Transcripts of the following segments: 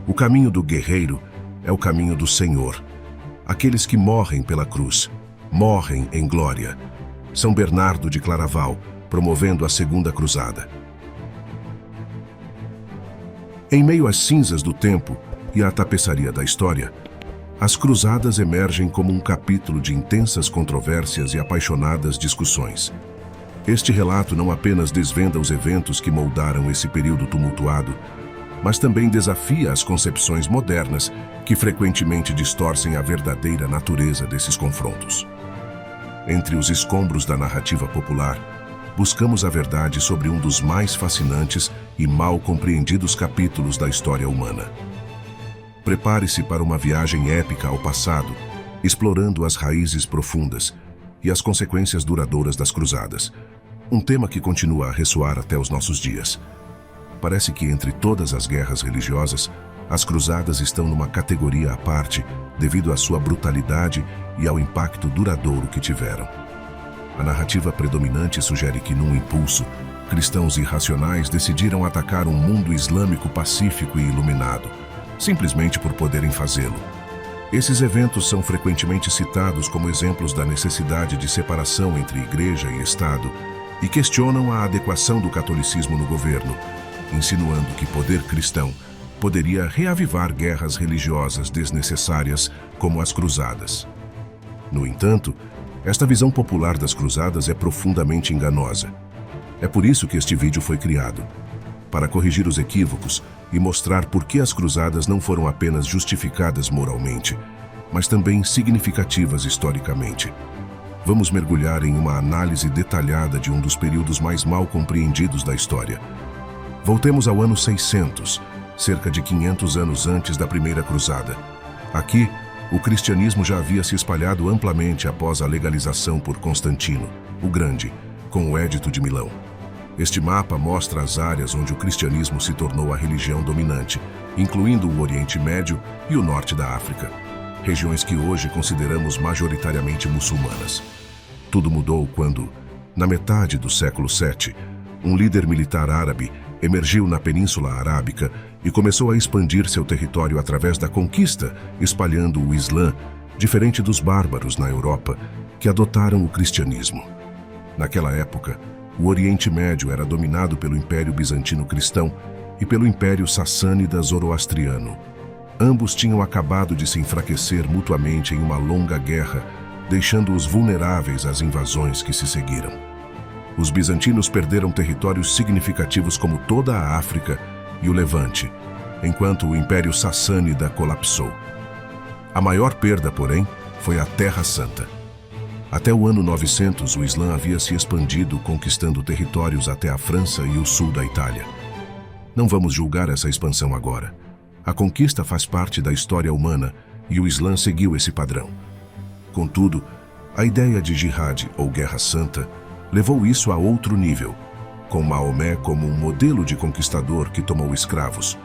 O caminho do guerreiro é o caminho do Senhor. Aqueles que morrem pela cruz, morrem em glória. São Bernardo de Claraval, promovendo a Segunda Cruzada. Em meio às cinzas do tempo e à tapeçaria da história, as cruzadas emergem como um capítulo de intensas controvérsias e apaixonadas discussões. Este relato não apenas desvenda os eventos que moldaram esse período tumultuado, mas também desafia as concepções modernas que frequentemente distorcem a verdadeira natureza desses confrontos. Entre os escombros da narrativa popular, buscamos a verdade sobre um dos mais fascinantes e mal compreendidos capítulos da história humana. Prepare-se para uma viagem épica ao passado, explorando as raízes profundas e as consequências duradouras das cruzadas, um tema que continua a ressoar até os nossos dias. Parece que entre todas as guerras religiosas, as cruzadas estão numa categoria à parte devido à sua brutalidade e ao impacto duradouro que tiveram. A narrativa predominante sugere que, num impulso, cristãos irracionais decidiram atacar um mundo islâmico pacífico e iluminado, simplesmente por poderem fazê-lo. Esses eventos são frequentemente citados como exemplos da necessidade de separação entre igreja e Estado e questionam a adequação do catolicismo no governo, insinuando que poder cristão poderia reavivar guerras religiosas desnecessárias como as cruzadas. No entanto, esta visão popular das cruzadas é profundamente enganosa. É por isso que este vídeo foi criado, para corrigir os equívocos e mostrar por que as cruzadas não foram apenas justificadas moralmente, mas também significativas historicamente. Vamos mergulhar em uma análise detalhada de um dos períodos mais mal compreendidos da história. Voltemos ao ano 600, cerca de 500 anos antes da Primeira Cruzada. Aqui, o cristianismo já havia se espalhado amplamente após a legalização por Constantino, o Grande, com o Édito de Milão. Este mapa mostra as áreas onde o cristianismo se tornou a religião dominante, incluindo o Oriente Médio e o norte da África, regiões que hoje consideramos majoritariamente muçulmanas. Tudo mudou quando, na metade do século VII, um líder militar árabe emergiu na Península Arábica e começou a expandir seu território através da conquista, espalhando o Islã, diferente dos bárbaros na Europa, que adotaram o cristianismo. Naquela época, o Oriente Médio era dominado pelo Império Bizantino Cristão e pelo Império Sassânida Zoroastriano. Ambos tinham acabado de se enfraquecer mutuamente em uma longa guerra, deixando-os vulneráveis às invasões que se seguiram. Os bizantinos perderam territórios significativos como toda a África e o Levante, enquanto o Império Sassânida colapsou. A maior perda, porém, foi a Terra Santa. Até o ano 900, o Islã havia se expandido, conquistando territórios até a França e o sul da Itália. Não vamos julgar essa expansão agora. A conquista faz parte da história humana e o Islã seguiu esse padrão. Contudo, a ideia de jihad ou guerra santa levou isso a outro nível, com Maomé como um modelo de conquistador que tomou escravos,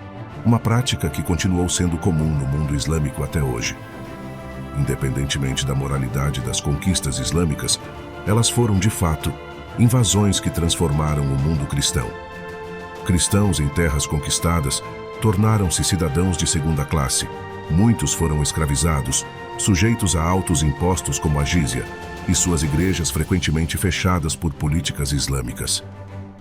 uma prática que continuou sendo comum no mundo islâmico até hoje. Independentemente da moralidade das conquistas islâmicas, elas foram, de fato, invasões que transformaram o mundo cristão. Cristãos em terras conquistadas tornaram-se cidadãos de segunda classe. Muitos foram escravizados, sujeitos a altos impostos como a jizya, e suas igrejas frequentemente fechadas por políticas islâmicas.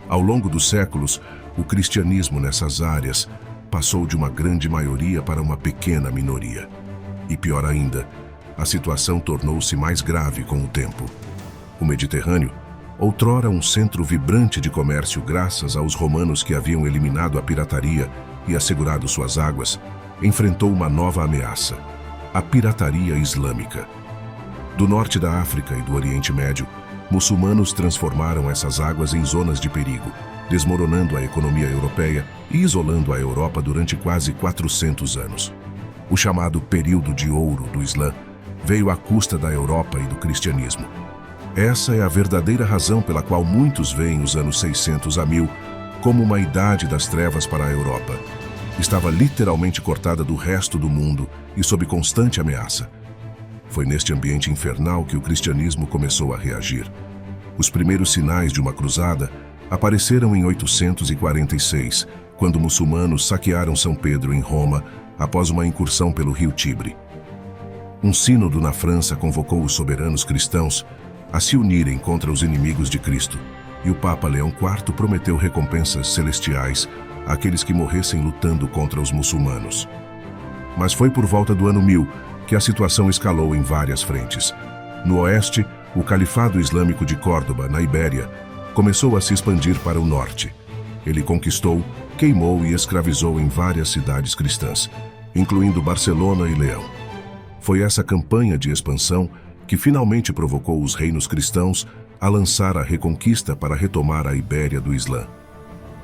Ao longo dos séculos, o cristianismo nessas áreas passou de uma grande maioria para uma pequena minoria. E pior ainda, a situação tornou-se mais grave com o tempo. O Mediterrâneo, outrora um centro vibrante de comércio graças aos romanos que haviam eliminado a pirataria e assegurado suas águas, enfrentou uma nova ameaça: a pirataria islâmica. Do norte da África e do Oriente Médio, muçulmanos transformaram essas águas em zonas de perigo, desmoronando a economia europeia e isolando a Europa durante quase 400 anos. O chamado período de ouro do Islã veio à custa da Europa e do cristianismo. Essa é a verdadeira razão pela qual muitos veem os anos 600 a 1000 como uma idade das trevas para a Europa. Estava literalmente cortada do resto do mundo e sob constante ameaça. Foi neste ambiente infernal que o cristianismo começou a reagir. Os primeiros sinais de uma cruzada apareceram em 846, quando muçulmanos saquearam São Pedro em Roma, após uma incursão pelo rio Tibre. Um sínodo na França convocou os soberanos cristãos a se unirem contra os inimigos de Cristo, e o Papa Leão IV prometeu recompensas celestiais àqueles que morressem lutando contra os muçulmanos. Mas foi por volta do ano 1000 que a situação escalou em várias frentes. No oeste, o Califado Islâmico de Córdoba, na Ibéria, começou a se expandir para o norte. Ele conquistou, queimou e escravizou em várias cidades cristãs, incluindo Barcelona e Leão. Foi essa campanha de expansão que finalmente provocou os reinos cristãos a lançar a reconquista para retomar a Ibéria do Islã.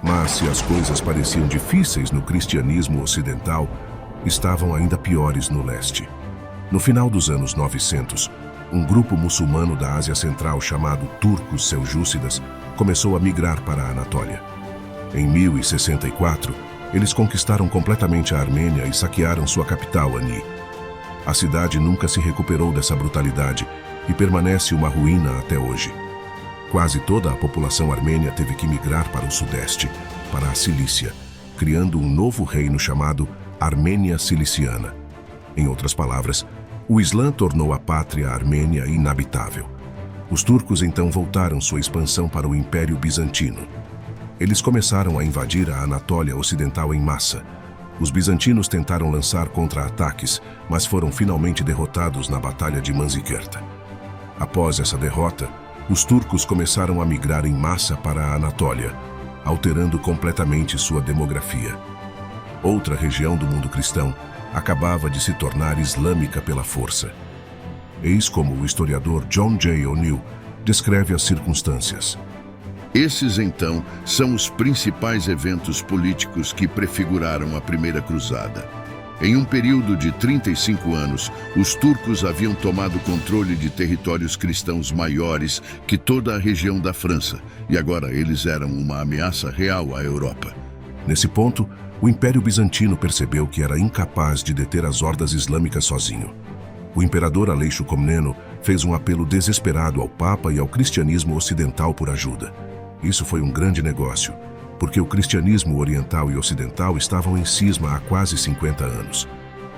Mas se as coisas pareciam difíceis no cristianismo ocidental, estavam ainda piores no leste. No final dos anos 900, um grupo muçulmano da Ásia Central chamado Turcos Seljúcidas começou a migrar para a Anatólia. Em 1064, eles conquistaram completamente a Armênia e saquearam sua capital, Ani. A cidade nunca se recuperou dessa brutalidade e permanece uma ruína até hoje. Quase toda a população armênia teve que migrar para o sudeste, para a Cilícia, criando um novo reino chamado Armênia Ciliciana. Em outras palavras, o Islã tornou a pátria armênia inabitável. Os turcos então voltaram sua expansão para o Império Bizantino. Eles começaram a invadir a Anatólia Ocidental em massa. Os bizantinos tentaram lançar contra-ataques, mas foram finalmente derrotados na Batalha de Manzikert. Após essa derrota, os turcos começaram a migrar em massa para a Anatólia, alterando completamente sua demografia. Outra região do mundo cristão acabava de se tornar islâmica pela força. Eis como o historiador John J. O'Neill descreve as circunstâncias. Esses, então, são os principais eventos políticos que prefiguraram a Primeira Cruzada. Em um período de 35 anos, os turcos haviam tomado controle de territórios cristãos maiores que toda a região da França, e agora eles eram uma ameaça real à Europa. Nesse ponto, o Império Bizantino percebeu que era incapaz de deter as hordas islâmicas sozinho. O imperador Aleixo Comneno fez um apelo desesperado ao Papa e ao cristianismo ocidental por ajuda. Isso foi um grande negócio, porque o cristianismo oriental e ocidental estavam em cisma há quase 50 anos.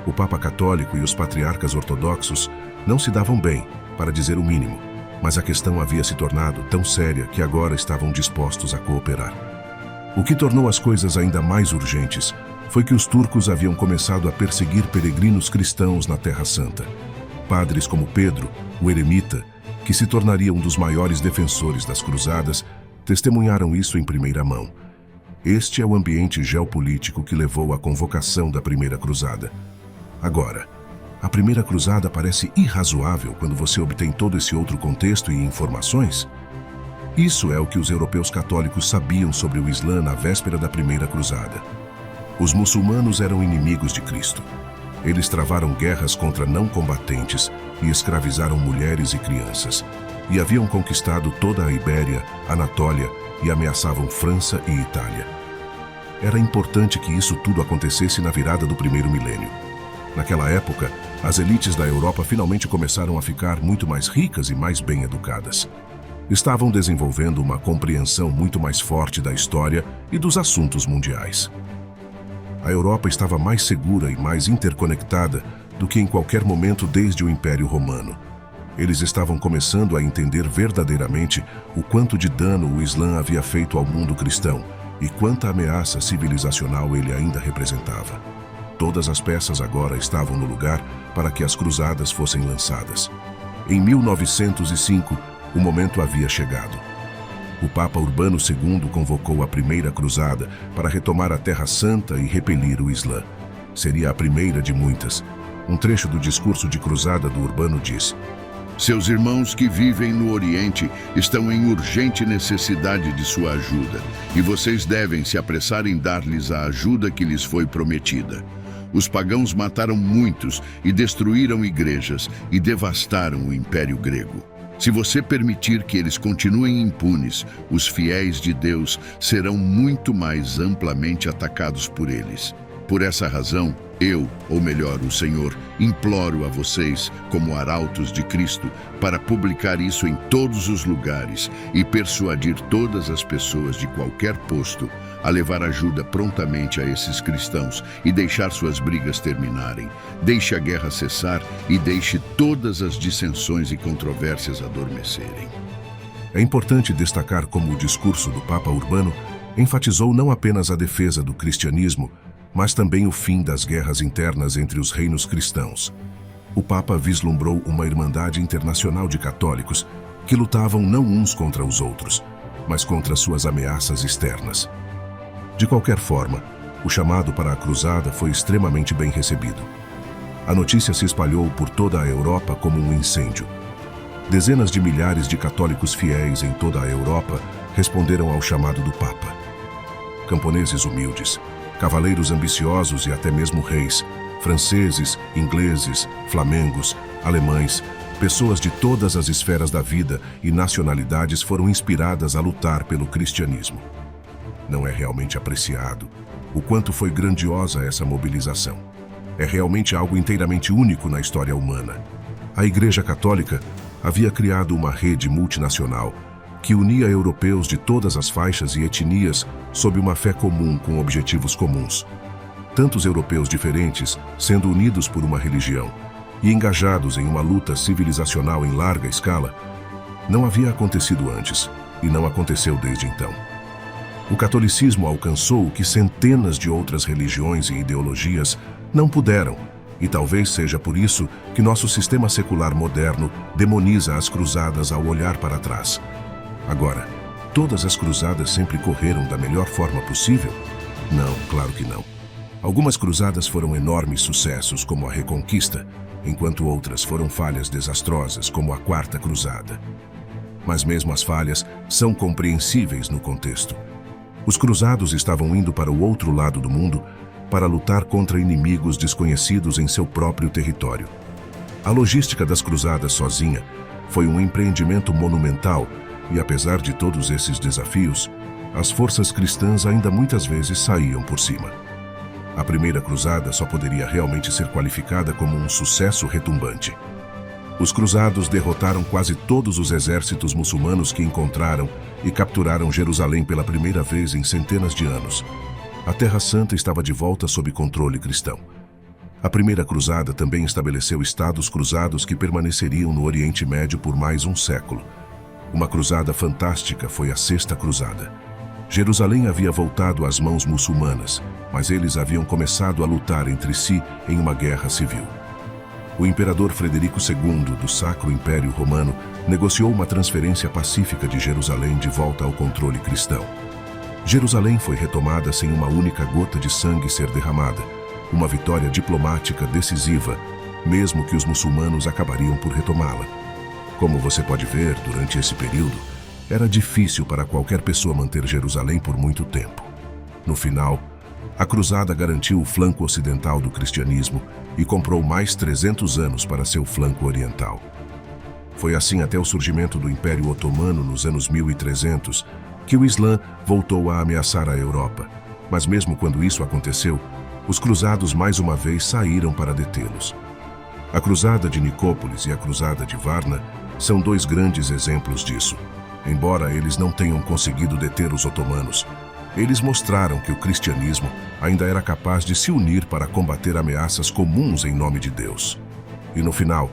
O Papa Católico e os patriarcas ortodoxos não se davam bem, para dizer o mínimo, mas a questão havia se tornado tão séria que agora estavam dispostos a cooperar. O que tornou as coisas ainda mais urgentes foi que os turcos haviam começado a perseguir peregrinos cristãos na Terra Santa. Padres como Pedro, o eremita, que se tornaria um dos maiores defensores das cruzadas, testemunharam isso em primeira mão. Este é o ambiente geopolítico que levou à convocação da Primeira Cruzada. Agora, a Primeira Cruzada parece irrazoável quando você obtém todo esse outro contexto e informações? Isso é o que os europeus católicos sabiam sobre o Islã na véspera da Primeira Cruzada. Os muçulmanos eram inimigos de Cristo. Eles travaram guerras contra não combatentes e escravizaram mulheres e crianças. E haviam conquistado toda a Ibéria, Anatólia e ameaçavam França e Itália. Era importante que isso tudo acontecesse na virada do primeiro milênio. Naquela época, as elites da Europa finalmente começaram a ficar muito mais ricas e mais bem educadas. Estavam desenvolvendo uma compreensão muito mais forte da história e dos assuntos mundiais. A Europa estava mais segura e mais interconectada do que em qualquer momento desde o Império Romano. Eles estavam começando a entender verdadeiramente o quanto de dano o Islã havia feito ao mundo cristão e quanta ameaça civilizacional ele ainda representava. Todas as peças agora estavam no lugar para que as cruzadas fossem lançadas. Em 1905, o momento havia chegado. O Papa Urbano II convocou a Primeira Cruzada para retomar a Terra Santa e repelir o Islã. Seria a primeira de muitas. Um trecho do discurso de cruzada do Urbano diz: Seus irmãos que vivem no Oriente estão em urgente necessidade de sua ajuda, e vocês devem se apressar em dar-lhes a ajuda que lhes foi prometida. Os pagãos mataram muitos e destruíram igrejas e devastaram o Império Grego. Se você permitir que eles continuem impunes, os fiéis de Deus serão muito mais amplamente atacados por eles. Por essa razão, eu, ou melhor, o Senhor, imploro a vocês, como arautos de Cristo, para publicar isso em todos os lugares e persuadir todas as pessoas de qualquer posto a levar ajuda prontamente a esses cristãos e deixar suas brigas terminarem. Deixe a guerra cessar e deixe todas as dissensões e controvérsias adormecerem. É importante destacar como o discurso do Papa Urbano enfatizou não apenas a defesa do cristianismo, mas também o fim das guerras internas entre os reinos cristãos. O Papa vislumbrou uma irmandade internacional de católicos que lutavam não uns contra os outros, mas contra suas ameaças externas. De qualquer forma, o chamado para a cruzada foi extremamente bem recebido. A notícia se espalhou por toda a Europa como um incêndio. Dezenas de milhares de católicos fiéis em toda a Europa responderam ao chamado do Papa. Camponeses humildes, cavaleiros ambiciosos e até mesmo reis, franceses, ingleses, flamengos, alemães, pessoas de todas as esferas da vida e nacionalidades foram inspiradas a lutar pelo cristianismo. Não é realmente apreciado o quanto foi grandiosa essa mobilização. É realmente algo inteiramente único na história humana. A Igreja Católica havia criado uma rede multinacional que unia europeus de todas as faixas e etnias sob uma fé comum com objetivos comuns. Tantos europeus diferentes sendo unidos por uma religião e engajados em uma luta civilizacional em larga escala, não havia acontecido antes e não aconteceu desde então. O catolicismo alcançou o que centenas de outras religiões e ideologias não puderam, e talvez seja por isso que nosso sistema secular moderno demoniza as cruzadas ao olhar para trás. Agora, todas as cruzadas sempre correram da melhor forma possível? Não, claro que não. Algumas cruzadas foram enormes sucessos, como a Reconquista, enquanto outras foram falhas desastrosas, como a Quarta Cruzada. Mas mesmo as falhas são compreensíveis no contexto. Os cruzados estavam indo para o outro lado do mundo para lutar contra inimigos desconhecidos em seu próprio território. A logística das cruzadas sozinha foi um empreendimento monumental e, apesar de todos esses desafios, as forças cristãs ainda muitas vezes saíam por cima. A primeira cruzada só poderia realmente ser qualificada como um sucesso retumbante. Os cruzados derrotaram quase todos os exércitos muçulmanos que encontraram e capturaram Jerusalém pela primeira vez em centenas de anos. A Terra Santa estava de volta sob controle cristão. A primeira cruzada também estabeleceu estados cruzados que permaneceriam no Oriente Médio por mais um século. Uma cruzada fantástica foi a Sexta Cruzada. Jerusalém havia voltado às mãos muçulmanas, mas eles haviam começado a lutar entre si em uma guerra civil. O imperador Frederico II, do Sacro Império Romano, negociou uma transferência pacífica de Jerusalém de volta ao controle cristão. Jerusalém foi retomada sem uma única gota de sangue ser derramada, uma vitória diplomática decisiva, mesmo que os muçulmanos acabariam por retomá-la. Como você pode ver, durante esse período, era difícil para qualquer pessoa manter Jerusalém por muito tempo. No final, a cruzada garantiu o flanco ocidental do cristianismo e comprou mais 300 anos para seu flanco oriental. Foi assim até o surgimento do Império Otomano nos anos 1300 que o Islã voltou a ameaçar a Europa. Mas mesmo quando isso aconteceu, os cruzados mais uma vez saíram para detê-los. A Cruzada de Nicópolis e a Cruzada de Varna são dois grandes exemplos disso. Embora eles não tenham conseguido deter os otomanos, eles mostraram que o cristianismo ainda era capaz de se unir para combater ameaças comuns em nome de Deus. E no final,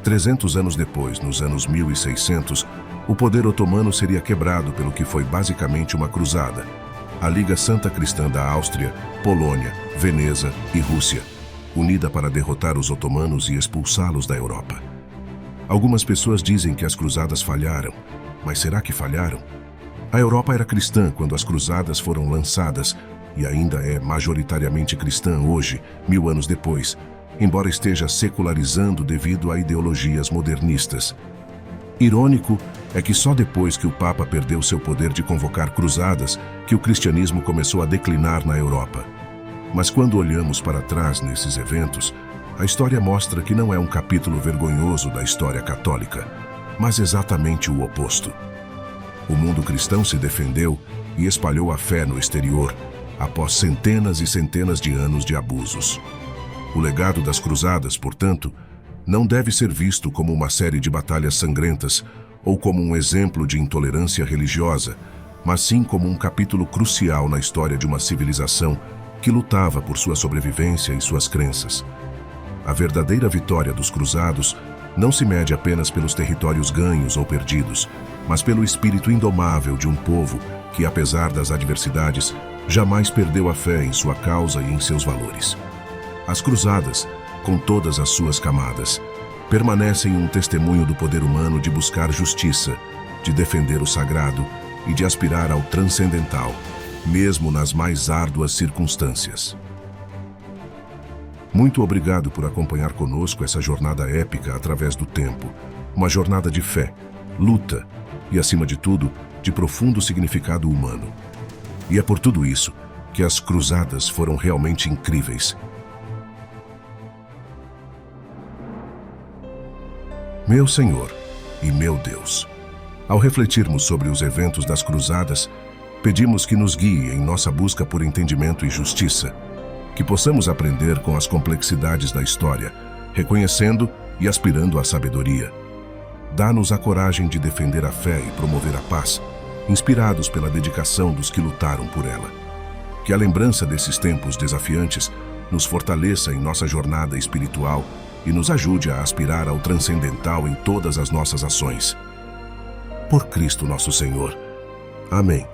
300 anos depois, nos anos 1600, o poder otomano seria quebrado pelo que foi basicamente uma cruzada, a Liga Santa Cristã da Áustria, Polônia, Veneza e Rússia, unida para derrotar os otomanos e expulsá-los da Europa. Algumas pessoas dizem que as cruzadas falharam, mas será que falharam? A Europa era cristã quando as cruzadas foram lançadas e ainda é majoritariamente cristã hoje, 1000 anos depois, embora esteja secularizando devido a ideologias modernistas. Irônico é que só depois que o Papa perdeu seu poder de convocar cruzadas que o cristianismo começou a declinar na Europa. Mas quando olhamos para trás nesses eventos, a história mostra que não é um capítulo vergonhoso da história católica, mas exatamente o oposto. O mundo cristão se defendeu e espalhou a fé no exterior, após centenas e centenas de anos de abusos. O legado das cruzadas, portanto, não deve ser visto como uma série de batalhas sangrentas ou como um exemplo de intolerância religiosa, mas sim como um capítulo crucial na história de uma civilização que lutava por sua sobrevivência e suas crenças. A verdadeira vitória dos cruzados não se mede apenas pelos territórios ganhos ou perdidos, mas pelo espírito indomável de um povo que, apesar das adversidades, jamais perdeu a fé em sua causa e em seus valores. As cruzadas, com todas as suas camadas, permanecem um testemunho do poder humano de buscar justiça, de defender o sagrado e de aspirar ao transcendental, mesmo nas mais árduas circunstâncias. Muito obrigado por acompanhar conosco essa jornada épica através do tempo, uma jornada de fé, luta e, acima de tudo, de profundo significado humano. E é por tudo isso que as cruzadas foram realmente incríveis. Meu Senhor e meu Deus, ao refletirmos sobre os eventos das cruzadas, pedimos que nos guie em nossa busca por entendimento e justiça, que possamos aprender com as complexidades da história, reconhecendo e aspirando à sabedoria. Dá-nos a coragem de defender a fé e promover a paz, inspirados pela dedicação dos que lutaram por ela. Que a lembrança desses tempos desafiantes nos fortaleça em nossa jornada espiritual e nos ajude a aspirar ao transcendental em todas as nossas ações. Por Cristo nosso Senhor. Amém.